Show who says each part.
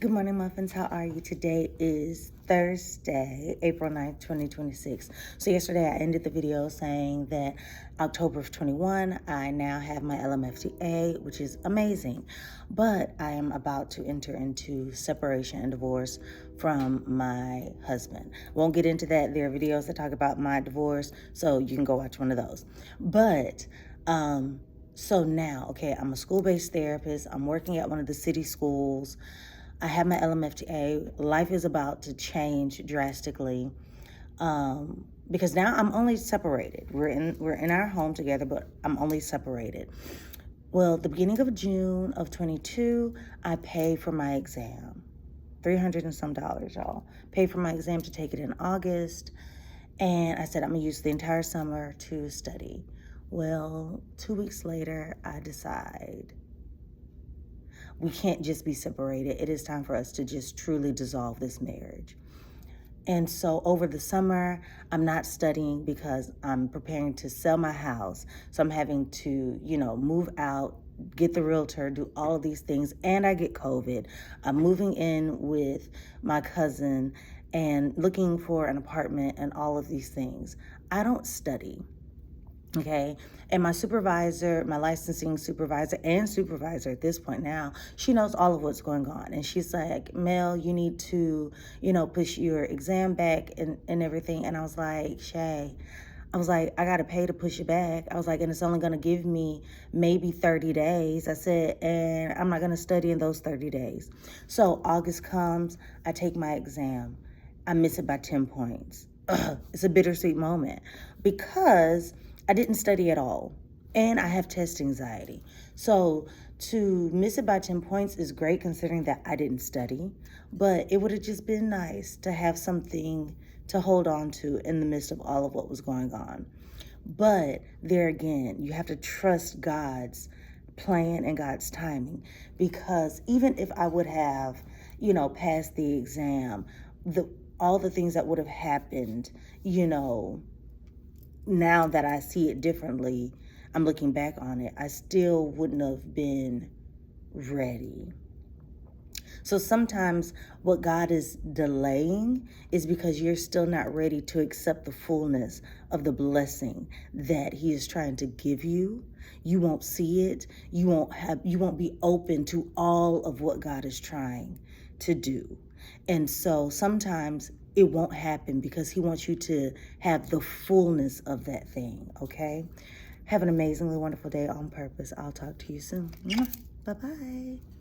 Speaker 1: Good morning, muffins. How are you? Today is Thursday, April 9th, 2026. So yesterday I ended the video saying that October of 21, I now have my M.U.F.F, which is amazing. But I am about to enter into separation and divorce from my husband. Won't get into that. There are videos that talk about my divorce, so you can go watch one of those. But, so now, okay, I'm a school-based therapist. I'm working at one of the city schools. I have my M.U.F.F. Life is about to change drastically because now I'm only separated. We're in our home together, but I'm only separated. Well, the beginning of June of 22, I paid for my exam. $300 and some, y'all. Paid for my exam to take it in August. And I said, I'm going to use the entire summer to study. Well, 2 weeks later, I decide we can't just be separated. It is time for us to just truly dissolve this marriage. And so over the summer, I'm not studying because I'm preparing to sell my house. So I'm having to, move out, get the realtor, do all of these things, and I get COVID. I'm moving in with my cousin and looking for an apartment and all of these things. I don't study. Okay. And my supervisor, my licensing supervisor and supervisor at this point now, she knows all of what's going on. And she's like, Mel, you need to, push your exam back and everything. And I was like, Shay, I got to pay to push it back. I was like, and it's only going to give me maybe 30 days. I said, and I'm not going to study in those 30 days. So August comes, I take my exam. I miss it by 10 points. It's a bittersweet moment because I didn't study at all, and I have test anxiety. So to miss it by 10 points is great considering that I didn't study, but it would have just been nice to have something to hold on to in the midst of all of what was going on. But there again, you have to trust God's plan and God's timing, because even if I would have, passed the exam, all the things that would have happened, now that I see it differently, I'm looking back on it, I still wouldn't have been ready. So sometimes what God is delaying is because you're still not ready to accept the fullness of the blessing that He is trying to give you. You won't see it. You won't be open to all of what God is trying to do. And so sometimes it won't happen because He wants you to have the fullness of that thing, okay? Have an amazingly wonderful day on purpose. I'll talk to you soon. Bye-bye.